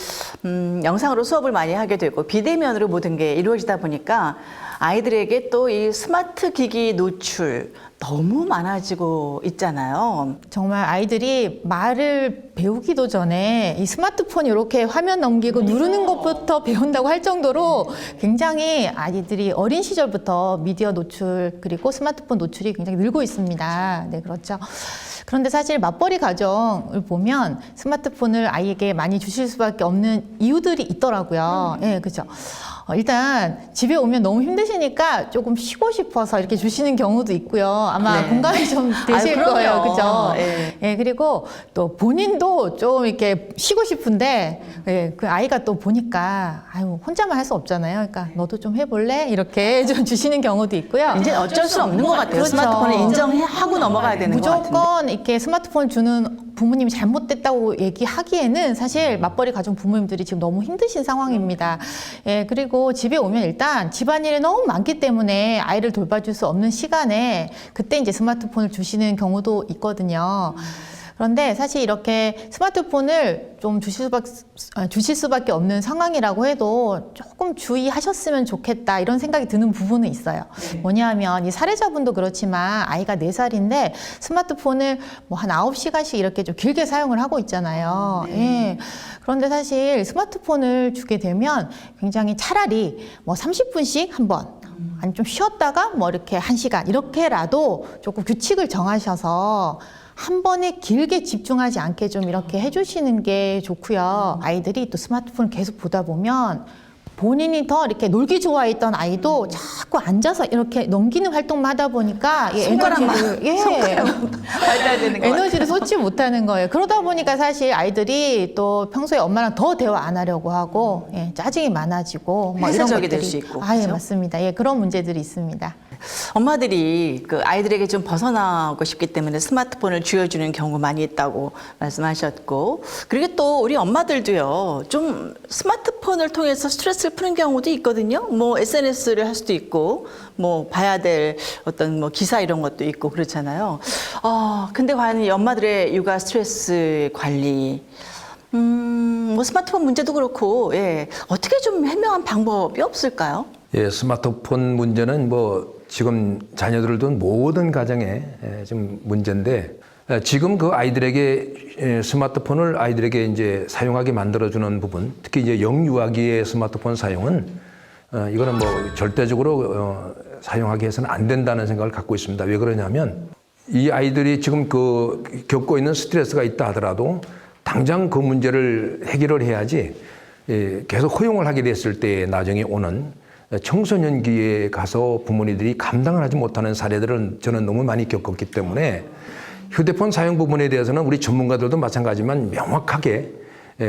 영상으로 수업을 많이 하게 되고 비대면으로 모든 게 이루어지다 보니까 아이들에게 또 이 스마트 기기 노출 너무 많아지고 있잖아요. 정말 아이들이 말을 배우기도 전에 이 스마트폰 이렇게 화면 넘기고 누르는 것부터 배운다고 할 정도로 굉장히 아이들이 어린 시절부터 미디어 노출 그리고 스마트폰 노출이 굉장히 늘고 있습니다. 네, 그렇죠. 그런데 사실 맞벌이 가정을 보면 스마트폰을 아이에게 많이 주실 수밖에 없는 이유들이 있더라고요. 예, 그렇죠. 일단 집에 오면 너무 힘드시니까 조금 쉬고 싶어서 이렇게 주시는 경우도 있고요. 아마 네. 공감이 좀 되실 그럼요. 거예요. 그죠? 예. 예, 그리고 또 본인도 좀 이렇게 쉬고 싶은데, 예, 그 아이가 또 보니까, 아유, 혼자만 할 수 없잖아요. 그러니까 너도 좀 해볼래? 이렇게 좀 주시는 경우도 있고요. 이제 어쩔 수 없는 것 같아요. 그렇죠. 스마트폰을 인정하고 넘어가야 되는 것 같은데. 무조건 이렇게 스마트폰 주는 부모님이 잘못됐다고 얘기하기에는 사실 맞벌이 가정 부모님들이 지금 너무 힘드신 상황입니다. 예, 그리고 집에 오면 일단 집안일이 너무 많기 때문에 아이를 돌봐줄 수 없는 시간에 그때 이제 스마트폰을 주시는 경우도 있거든요. 그런데 사실 이렇게 스마트폰을 좀 주실 수밖에 없는 상황이라고 해도 조금 주의하셨으면 좋겠다 이런 생각이 드는 부분은 있어요. 뭐냐면 이 사례자분도 그렇지만 아이가 4살인데 스마트폰을 뭐 한 9시간씩 이렇게 좀 길게 사용을 하고 있잖아요. 예. 그런데 사실 스마트폰을 주게 되면 굉장히 차라리 뭐 30분씩 한번 아니 좀 쉬었다가 뭐 이렇게 1시간 이렇게라도 조금 규칙을 정하셔서 한 번에 길게 집중하지 않게 좀 이렇게 해주시는 게 좋고요. 아이들이 또 스마트폰을 계속 보다 보면 본인이 더 이렇게 놀기 좋아했던 아이도 자꾸 앉아서 이렇게 넘기는 활동만 하다 보니까 손가락만 밟아야 되는 거 에너지를 쏟지 못하는 거예요. 그러다 보니까 사실 아이들이 또 평소에 엄마랑 더 대화 안 하려고 하고 예, 짜증이 많아지고 뭐 이런 폐쇄적이 것들이 될 수 있고, 예, 그렇죠? 맞습니다. 예, 그런 문제들이 있습니다. 엄마들이 그 아이들에게 좀 벗어나고 싶기 때문에 스마트폰을 쥐어주는 경우 많이 있다고 말씀하셨고, 그리고 또 우리 엄마들도요, 좀 스마트폰을 통해서 스트레스를 푸는 경우도 있거든요. 뭐 SNS를 할 수도 있고, 뭐 봐야 될 어떤 뭐 기사 이런 것도 있고 그렇잖아요. 근데 과연 이 엄마들의 육아 스트레스 관리, 뭐 스마트폰 문제도 그렇고, 예, 어떻게 좀 현명한 방법이 없을까요? 예, 스마트폰 문제는 뭐 지금 자녀들을 둔 모든 가정에 좀 문제인데, 지금 그 아이들에게 스마트폰을 아이들에게 이제 사용하게 만들어주는 부분, 특히 이제 영유아기의 스마트폰 사용은 이거는 뭐 절대적으로 사용하게 해서는 안 된다는 생각을 갖고 있습니다. 왜 그러냐면 이 아이들이 지금 그 겪고 있는 스트레스가 있다 하더라도 당장 그 문제를 해결을 해야지 계속 허용을 하게 됐을 때 나중에 오는 청소년기에 가서 부모님들이 감당을 하지 못하는 사례들은 저는 너무 많이 겪었기 때문에 휴대폰 사용 부분에 대해서는 우리 전문가들도 마찬가지지만 명확하게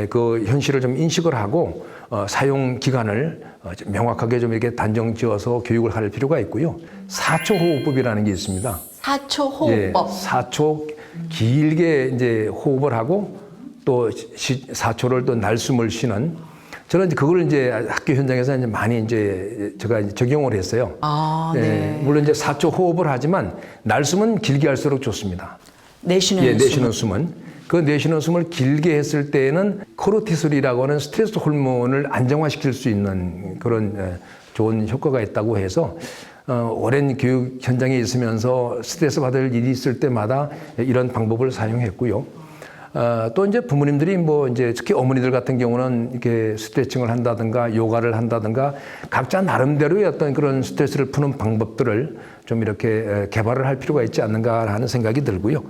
그 현실을 좀 인식을 하고 사용 기간을 명확하게 좀 이렇게 단정 지어서 교육을 할 필요가 있고요. 4초 호흡법이라는 게 있습니다. 4초 호흡법. 4초 길게 이제 호흡을 하고 또 4초를 또 날숨을 쉬는, 저는 이제 그걸 이제 학교 현장에서 이제 많이 이제 제가 적용을 했어요. 네. 물론 이제 4초 호흡을 하지만 날숨은 길게 할수록 좋습니다. 내쉬는 내쉬는 숨은. 그 내쉬는 숨을 길게 했을 때에는 코르티솔이라고 하는 스트레스 호르몬을 안정화시킬 수 있는 그런 좋은 효과가 있다고 해서 오랜 교육 현장에 있으면서 스트레스 받을 일이 있을 때마다 이런 방법을 사용했고요. 또 이제 부모님들이 뭐 이제 특히 어머니들 같은 경우는 이렇게 스트레칭을 한다든가 요가를 한다든가 각자 나름대로의 어떤 그런 스트레스를 푸는 방법들을 좀 이렇게 개발을 할 필요가 있지 않는가 하는 생각이 들고요.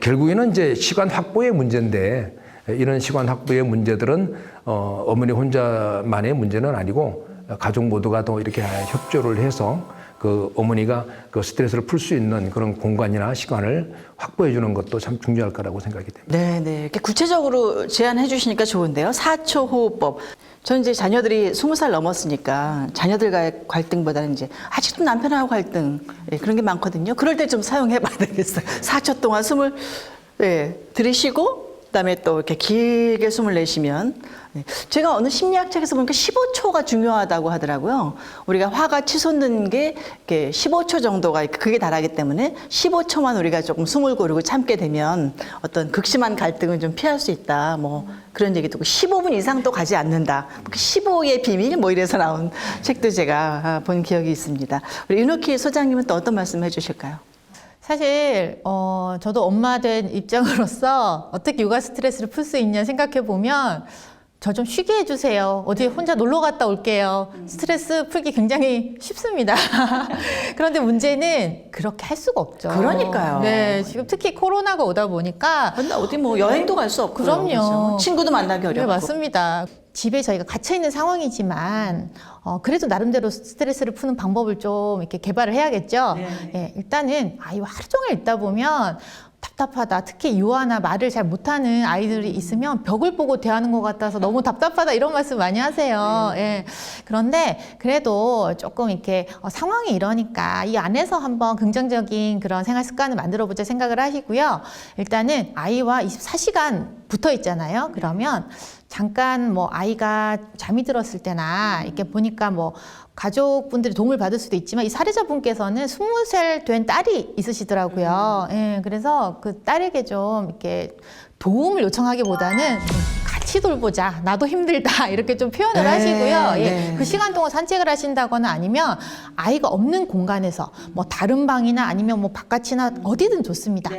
결국에는 이제 시간 확보의 문제인데 이런 시간 확보의 문제들은 어머니 혼자만의 문제는 아니고 가족 모두가 더 이렇게 협조를 해서 그 어머니가 그 스트레스를 풀 수 있는 그런 공간이나 시간을 확보해 주는 것도 참 중요할 거라고 생각이 됩니다. 네. 이렇게 구체적으로 제안해 주시니까 좋은데요. 4초 호흡법. 저는 이제 자녀들이 20살 넘었으니까 자녀들과의 갈등보다는 이제 아직도 남편하고 갈등 그런 게 많거든요. 그럴 때 좀 사용해 봐야 되겠어요. 4초 동안 숨을 들이쉬고 그다음에 또 이렇게 길게 숨을 내쉬면 제가 어느 심리학책에서 보니까 15초가 중요하다고 하더라고요. 우리가 화가 치솟는 게 이렇게 15초 정도가 그게 달하기 때문에 15초만 우리가 조금 숨을 고르고 참게 되면 어떤 극심한 갈등은 좀 피할 수 있다. 뭐 그런 얘기도 있고 15분 이상 또 가지 않는다. 15의 비밀 뭐 이래서 나온 책도 제가 본 기억이 있습니다. 우리 윤옥희 소장님은 또 어떤 말씀 해주실까요? 사실 저도 엄마 된 입장으로서 어떻게 육아 스트레스를 풀 수 있냐 생각해 보면 저 좀 쉬게 해주세요. 어디 혼자 놀러 갔다 올게요. 스트레스 풀기 굉장히 쉽습니다. 그런데 문제는 그렇게 할 수가 없죠. 그러니까요. 네, 지금 특히 코로나가 오다 보니까 어디 뭐 여행도 갈 수 없고 그럼요. 그렇죠? 친구도 만나기 어렵고. 네, 맞습니다. 집에 저희가 갇혀 있는 상황이지만 그래도 나름대로 스트레스를 푸는 방법을 좀 이렇게 개발을 해야겠죠. 네, 일단은 아이와 하루 종일 있다 보면 답답하다. 특히 유아나 말을 잘 못하는 아이들이 있으면 벽을 보고 대하는 것 같아서 너무 답답하다 이런 말씀 많이 하세요. 예. 그런데 그래도 조금 이렇게 상황이 이러니까 이 안에서 한번 긍정적인 그런 생활 습관을 만들어 보자 생각을 하시고요. 일단은 아이와 24시간 붙어 있잖아요. 그러면 잠깐 뭐 아이가 잠이 들었을 때나 이렇게 보니까 뭐 가족분들이 도움을 받을 수도 있지만 이 사례자분께서는 20살 된 딸이 있으시더라고요. 예, 그래서 그 딸에게 좀 이렇게 도움을 요청하기보다는 같이 돌보자. 나도 힘들다. 이렇게 좀 표현을 하시고요. 예, 그 시간 동안 산책을 하신다거나 아니면 아이가 없는 공간에서 뭐 다른 방이나 아니면 뭐 바깥이나 어디든 좋습니다.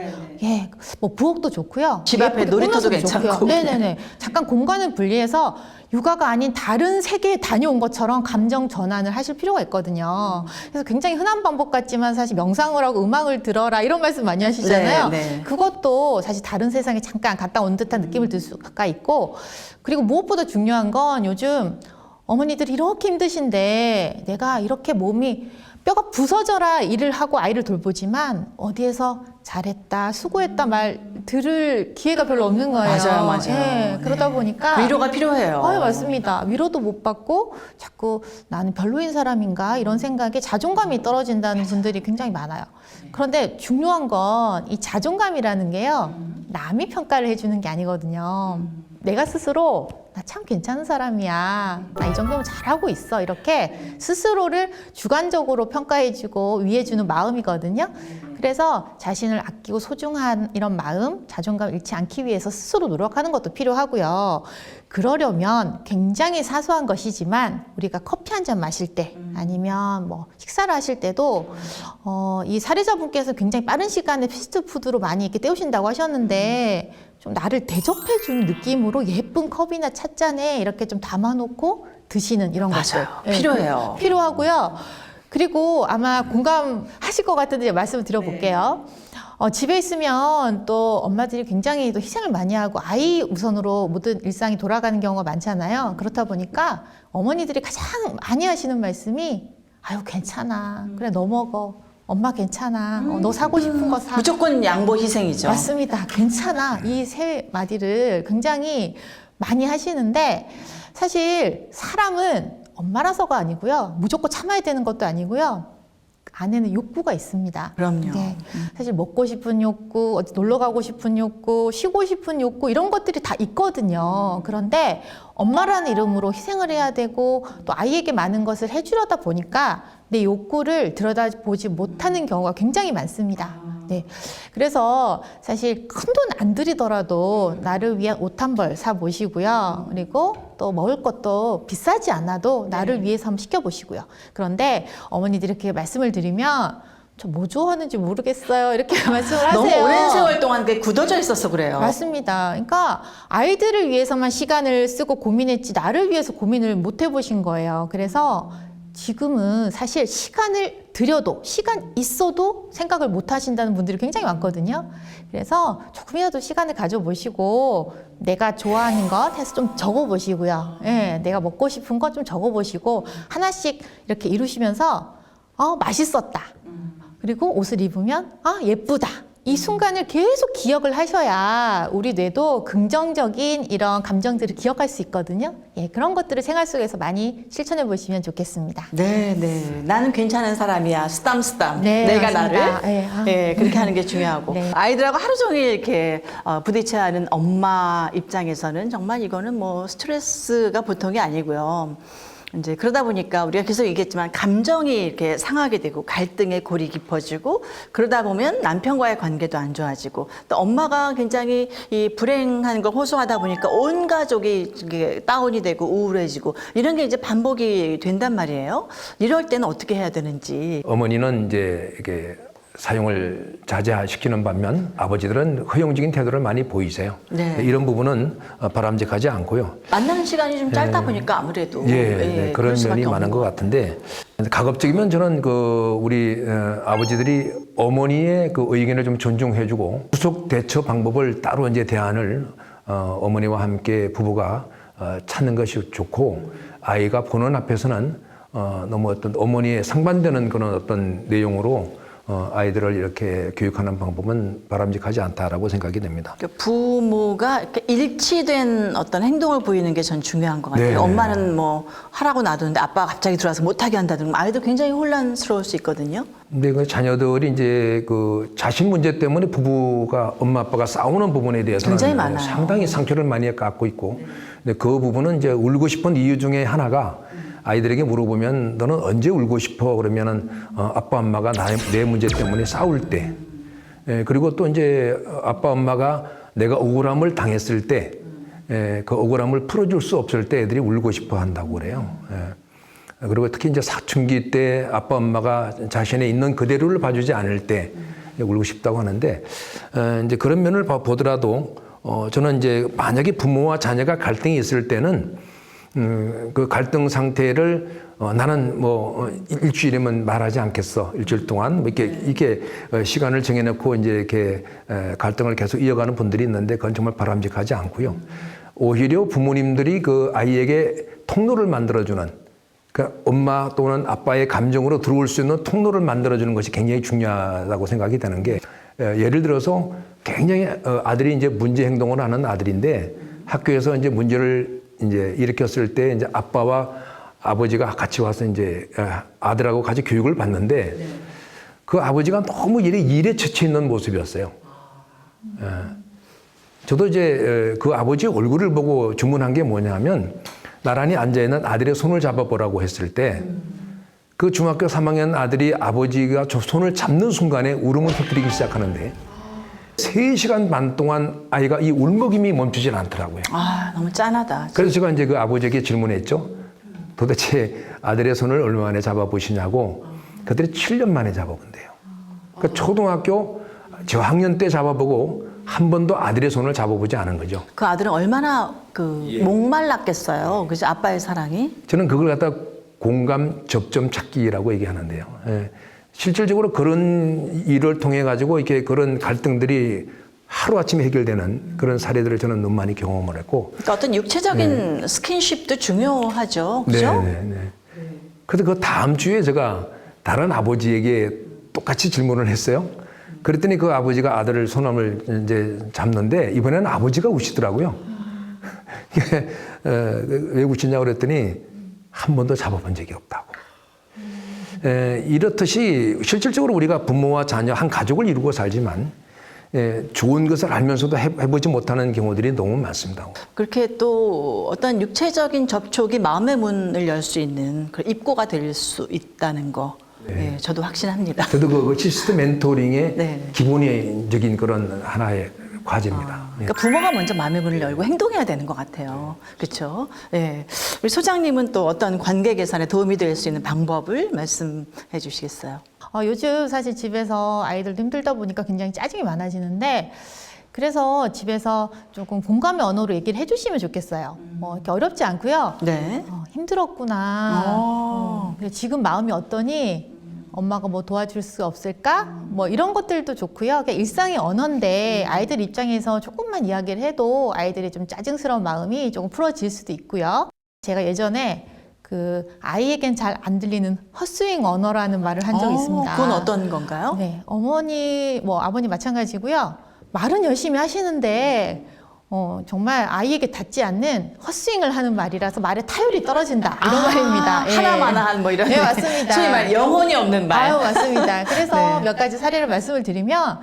예, 뭐 부엌도 좋고요. 집 앞에 놀이터도 괜찮고. 네네네. 잠깐 공간을 분리해서 육아가 아닌 다른 세계에 다녀온 것처럼 감정 전환을 하실 필요가 있거든요. 그래서 굉장히 흔한 방법 같지만 사실 명상을 하고 음악을 들어라 이런 말씀 많이 하시잖아요. 그것도 사실 다른 세상에 잠깐 갔다 온 듯한 느낌을 들 수가 있고, 그리고 무엇보다 중요한 건 요즘 어머니들이 이렇게 힘드신데 내가 이렇게 몸이 뼈가 부서져라 일을 하고 아이를 돌보지만 어디에서 잘했다, 수고했다 말 들을 기회가 별로 없는 거예요. 맞아요. 네, 그러다 보니까 위로가 필요해요. 맞습니다. 위로도 못 받고 자꾸 나는 별로인 사람인가 이런 생각에 자존감이 떨어진다는 분들이 굉장히 많아요. 그런데 중요한 건 이 자존감이라는 게요. 남이 평가를 해주는 게 아니거든요. 내가 스스로 나 참 괜찮은 사람이야. 나 이 정도면 잘하고 있어. 이렇게 스스로를 주관적으로 평가해주고 위해주는 마음이거든요. 그래서 자신을 아끼고 소중한 이런 마음, 자존감 잃지 않기 위해서 스스로 노력하는 것도 필요하고요. 그러려면 굉장히 사소한 것이지만 우리가 커피 한 잔 마실 때 아니면 뭐 식사를 하실 때도 이 사례자분께서 굉장히 빠른 시간에 패스트푸드로 많이 이렇게 때우신다고 하셨는데 좀 나를 대접해주는 느낌으로 예쁜 컵이나 찻잔에 이렇게 좀 담아놓고 드시는 이런 것들. 필요해요. 필요하고요. 그리고 아마 공감하실 것 같은데 말씀을 드려볼게요. 집에 있으면 또 엄마들이 굉장히 또 희생을 많이 하고 아이 우선으로 모든 일상이 돌아가는 경우가 많잖아요. 그렇다 보니까 어머니들이 가장 많이 하시는 말씀이 아유 괜찮아. 그래 너 먹어. 엄마 괜찮아. 너 사고 싶은 거 사. 무조건 양보 희생이죠. 맞습니다. 괜찮아. 이 세 마디를 굉장히 많이 하시는데 사실 사람은 엄마라서가 아니고요. 무조건 참아야 되는 것도 아니고요. 안에는 욕구가 있습니다. 그럼요. 네. 사실 먹고 싶은 욕구, 어디 놀러 가고 싶은 욕구, 쉬고 싶은 욕구 이런 것들이 다 있거든요. 그런데 엄마라는 이름으로 희생을 해야 되고 또 아이에게 많은 것을 해주려다 보니까 내 욕구를 들여다보지 못하는 경우가 굉장히 많습니다. 네. 그래서 사실 큰 돈 안 들이더라도 나를 위한 옷 한 벌 사 보시고요. 그리고 또 먹을 것도 비싸지 않아도 나를 위해서 한번 시켜보시고요. 그런데 어머니들이 이렇게 말씀을 드리면 저 뭐 좋아하는지 모르겠어요. 이렇게 말씀을 하세요. 너무 오랜 세월 동안 그게 굳어져 있어서 그래요. 맞습니다. 그러니까 아이들을 위해서만 시간을 쓰고 고민했지 나를 위해서 고민을 못 해보신 거예요. 그래서 지금은 사실 시간을 들여도 시간 있어도 생각을 못 하신다는 분들이 굉장히 많거든요. 그래서 조금이라도 시간을 가져보시고 내가 좋아하는 것 해서 좀 적어보시고요. 예, 내가 먹고 싶은 것 좀 적어보시고 하나씩 이렇게 이루시면서 맛있었다. 그리고 옷을 입으면 예쁘다. 이 순간을 계속 기억을 하셔야 우리 뇌도 긍정적인 이런 감정들을 기억할 수 있거든요. 예, 그런 것들을 생활 속에서 많이 실천해 보시면 좋겠습니다. 네, 네. 나는 괜찮은 사람이야. 쓰담쓰담. 네, 내가 맞습니다. 나를. 네, 네, 그렇게 하는 게 중요하고. 네. 아이들하고 하루 종일 이렇게 부딪혀야 하는 엄마 입장에서는 정말 이거는 뭐 스트레스가 보통이 아니고요. 이제 그러다 보니까 우리가 계속 얘기했지만 감정이 이렇게 상하게 되고 갈등의 골이 깊어지고 그러다 보면 남편과의 관계도 안 좋아지고 또 엄마가 굉장히 이 불행한 걸 호소하다 보니까 온 가족이 이게 다운이 되고 우울해지고 이런 게 이제 반복이 된단 말이에요. 이럴 때는 어떻게 해야 되는지. 어머니는 이제 이렇게 사용을 자제시키는 반면 아버지들은 허용적인 태도를 많이 보이세요. 네. 이런 부분은 바람직하지 않고요. 만나는 시간이 좀 짧다 보니까 아무래도 네, 그런 면이 많은 것 같은데 가급적이면 저는 우리 아버지들이 어머니의 그 의견을 좀 존중해주고 후속 대처 방법을 따로 이제 대안을 어머니와 함께 부부가 찾는 것이 좋고 아이가 보는 앞에서는 너무 어떤 어머니의 상반되는 그런 어떤 내용으로 아이들을 이렇게 교육하는 방법은 바람직하지 않다라고 생각이 됩니다. 부모가 이렇게 일치된 어떤 행동을 보이는 게 전 중요한 것 같아요. 네. 엄마는 뭐 하라고 놔두는데 아빠가 갑자기 들어와서 못하게 한다든가 아이도 굉장히 혼란스러울 수 있거든요. 근데 그 자녀들이 이제 그 자신 문제 때문에 부부가 엄마 아빠가 싸우는 부분에 대해서는 굉장히 많아요. 상당히 상처를 많이 갖고 있고 근데 그 부분은 이제 울고 싶은 이유 중에 하나가 아이들에게 물어보면 너는 언제 울고 싶어? 그러면은 아빠 엄마가 내 문제 때문에 싸울 때 그리고 또 이제 아빠 엄마가 내가 억울함을 당했을 때 그 억울함을 풀어줄 수 없을 때 애들이 울고 싶어 한다고 그래요. 그리고 특히 이제 사춘기 때 아빠 엄마가 자신의 있는 그대로를 봐주지 않을 때 울고 싶다고 하는데 이제 그런 면을 보더라도 저는 이제 만약에 부모와 자녀가 갈등이 있을 때는 그 갈등 상태를 나는 뭐 일주일이면 말하지 않겠어. 일주일 동안 이렇게 시간을 정해놓고 이제 이렇게 갈등을 계속 이어가는 분들이 있는데 그건 정말 바람직하지 않고요. 오히려 부모님들이 그 아이에게 통로를 만들어주는 그러니까 엄마 또는 아빠의 감정으로 들어올 수 있는 통로를 만들어주는 것이 굉장히 중요하다고 생각이 되는 게 예를 들어서 굉장히 아들이 이제 문제 행동을 하는 아들인데 학교에서 이제 문제를 이제 일으켰을 때 이제 아빠와 아버지가 같이 와서 이제 아들하고 같이 교육을 받는데 그 아버지가 너무 일에 지쳐 있는 모습이었어요. 저도 이제 그 아버지의 얼굴을 보고 주문한 게 뭐냐면 나란히 앉아 있는 아들의 손을 잡아보라고 했을 때 그 중학교 3학년 아들이 아버지가 손을 잡는 순간에 울음을 터뜨리기 시작하는데 3시간 반 동안 아이가 이 울먹임이 멈추질 않더라고요. 아, 너무 짠하다. 그래서 제가 이제 그 아버지에게 질문했죠. 도대체 아들의 손을 얼마 만에 잡아보시냐고. 그들이 7년 만에 잡아본대요. 그러니까 초등학교 저학년 때 잡아보고 한 번도 아들의 손을 잡아보지 않은 거죠. 그 아들은 얼마나 목말랐겠어요. 그죠? 아빠의 사랑이. 저는 그걸 갖다 공감 접점 찾기라고 얘기하는데요. 실질적으로 그런 일을 통해 가지고 이렇게 그런 갈등들이 하루아침에 해결되는 그런 사례들을 저는 너무 많이 경험을 했고. 그러니까 어떤 육체적인 스킨십도 중요하죠. 그죠? 네. 그래서 그 다음 주에 제가 다른 아버지에게 똑같이 질문을 했어요. 그랬더니 그 아버지가 아들을 손을 이제 잡는데 이번에는 아버지가 우시더라고요. 왜 우시냐고 그랬더니 한 번도 잡아본 적이 없다고. 이렇듯이 실질적으로 우리가 부모와 자녀 한 가족을 이루고 살지만 좋은 것을 알면서도 해보지 못하는 경우들이 너무 많습니다. 그렇게 또 어떤 육체적인 접촉이 마음의 문을 열 수 있는 그런 입구가 될 수 있다는 거. 네, 저도 확신합니다. 저도 그 시스템 멘토링의 네. 기본적인 그런 하나의 과제입니다. 그러니까 부모가 먼저 마음의 문을 열고 행동해야 되는 것 같아요. 그렇죠? 네. 우리 소장님은 또 어떤 관계 개선에 도움이 될 수 있는 방법을 말씀해 주시겠어요? 요즘 사실 집에서 아이들도 힘들다 보니까 굉장히 짜증이 많아지는데 그래서 집에서 조금 공감의 언어로 얘기를 해주시면 좋겠어요. 이렇게 어렵지 않고요. 네. 힘들었구나. 그래, 지금 마음이 어떠니? 엄마가 뭐 도와줄 수 없을까? 뭐 이런 것들도 좋고요. 그냥 일상의 언어인데 아이들 입장에서 조금만 이야기를 해도 아이들의 좀 짜증스러운 마음이 조금 풀어질 수도 있고요. 제가 예전에 그 아이에겐 잘 안 들리는 헛스윙 언어라는 말을 한 적이 있습니다. 그건 어떤 건가요? 네, 어머니, 뭐 아버님 마찬가지고요. 말은 열심히 하시는데 정말 아이에게 닿지 않는 헛스윙을 하는 말이라서 말의 타율이 떨어진다 이런 말입니다. 예. 하나마나한 뭐 이런. 네, 맞습니다. 소위 말 영혼이 없는 말. 아유, 맞습니다. 그래서 네. 몇 가지 사례를 말씀을 드리면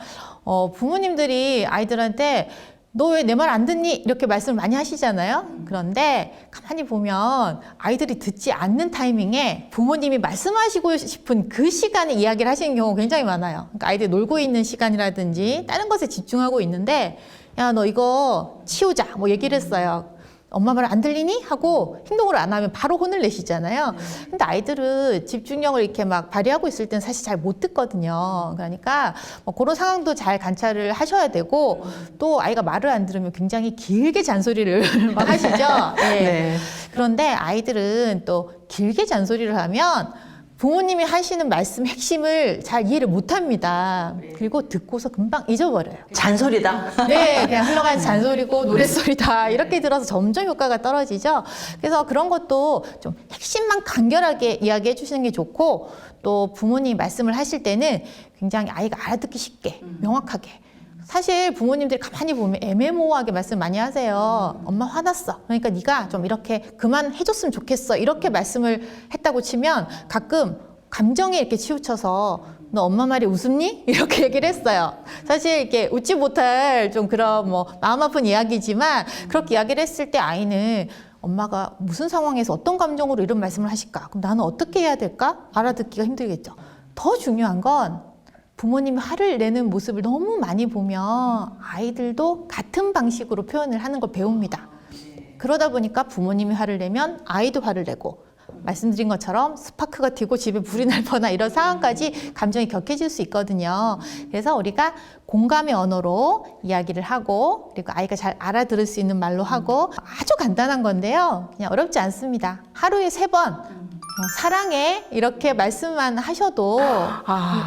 부모님들이 아이들한테 너 왜 내 말 안 듣니? 이렇게 말씀을 많이 하시잖아요. 그런데 가만히 보면 아이들이 듣지 않는 타이밍에 부모님이 말씀하시고 싶은 그 시간에 이야기를 하시는 경우가 굉장히 많아요. 그러니까 아이들이 놀고 있는 시간이라든지 다른 것에 집중하고 있는데 야, 너 이거 치우자 뭐 얘기를 했어요. 엄마 말 안 들리니? 하고 행동을 안 하면 바로 혼을 내시잖아요. 근데 아이들은 집중력을 이렇게 막 발휘하고 있을 때는 사실 잘 못 듣거든요. 그러니까 뭐 그런 상황도 잘 관찰을 하셔야 되고 또 아이가 말을 안 들으면 굉장히 길게 잔소리를 막 하시죠. 네. 네. 그런데 아이들은 또 길게 잔소리를 하면 부모님이 하시는 말씀 핵심을 잘 이해를 못 합니다. 그리고 듣고서 금방 잊어버려요. 잔소리다. 네, 그냥 흘러가는 잔소리고 노랫소리다 이렇게 들어서 점점 효과가 떨어지죠. 그래서 그런 것도 좀 핵심만 간결하게 이야기해 주시는 게 좋고 또 부모님이 말씀을 하실 때는 굉장히 아이가 알아듣기 쉽게 명확하게 사실 부모님들이 가만히 보면 애매모호하게 말씀 많이 하세요. 엄마 화났어. 그러니까 네가 좀 이렇게 그만해줬으면 좋겠어. 이렇게 말씀을 했다고 치면 가끔 감정에 이렇게 치우쳐서 너 엄마 말이 웃음니? 이렇게 얘기를 했어요. 사실 이렇게 웃지 못할 좀 그런 뭐 마음 아픈 이야기지만 그렇게 이야기를 했을 때 아이는 엄마가 무슨 상황에서 어떤 감정으로 이런 말씀을 하실까? 그럼 나는 어떻게 해야 될까? 알아듣기가 힘들겠죠. 더 중요한 건 부모님이 화를 내는 모습을 너무 많이 보면 아이들도 같은 방식으로 표현을 하는 걸 배웁니다. 그러다 보니까 부모님이 화를 내면 아이도 화를 내고 말씀드린 것처럼 스파크가 튀고 집에 불이 날 뻔한 이런 상황까지 감정이 격해질 수 있거든요. 그래서 우리가 공감의 언어로 이야기를 하고 그리고 아이가 잘 알아들을 수 있는 말로 하고 아주 간단한 건데요. 그냥 어렵지 않습니다. 하루에 3번 사랑해 이렇게 말씀만 하셔도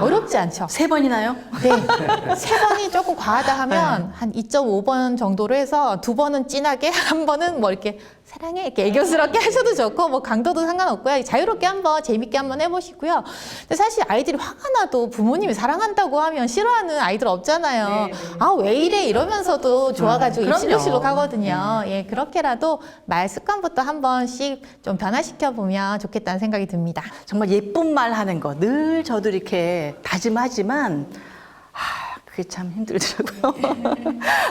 어렵지 않죠. 3번이나요? 네. 3번이 조금 과하다 하면 한 2.5번 정도로 해서 2번은 진하게 1번은 뭐 이렇게 사랑해 이렇게 애교스럽게 하셔도 좋고 뭐 강도도 상관없고요. 자유롭게 한번 재밌게 한번 해보시고요. 근데 사실 아이들이 화가 나도 부모님이 사랑한다고 하면 싫어하는 아이들 없잖아요. 아, 왜 이래 이러면서도 좋아가지고 입실룩실룩 하거든요. 예, 그렇게라도 말 습관부터 한 번씩 좀 변화시켜 보면 좋겠다는 생각이 듭니다. 정말 예쁜 말 하는 거 늘 저도 이렇게 다짐하지만 그게 참 힘들더라고요.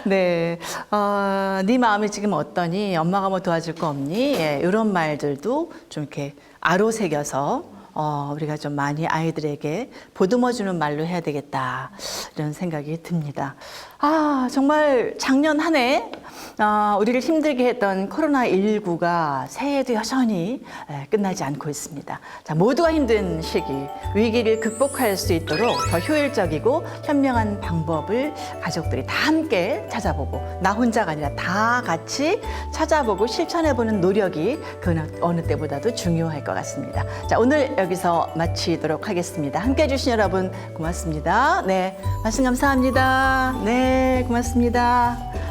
네, 네 마음이 지금 어떠니? 엄마가 뭐 도와줄 거 없니? 예, 이런 말들도 좀 이렇게 아로새겨서 우리가 좀 많이 아이들에게 보듬어주는 말로 해야 되겠다 이런 생각이 듭니다. 정말 작년 한 해 우리를 힘들게 했던 코로나19가 새해에도 여전히 끝나지 않고 있습니다. 자, 모두가 힘든 시기, 위기를 극복할 수 있도록 더 효율적이고 현명한 방법을 가족들이 다 함께 찾아보고 나 혼자가 아니라 다 같이 찾아보고 실천해보는 노력이 그 어느 때보다도 중요할 것 같습니다. 자, 오늘 여기서 마치도록 하겠습니다. 함께 해주신 여러분 고맙습니다. 네, 말씀 감사합니다. 네, 고맙습니다.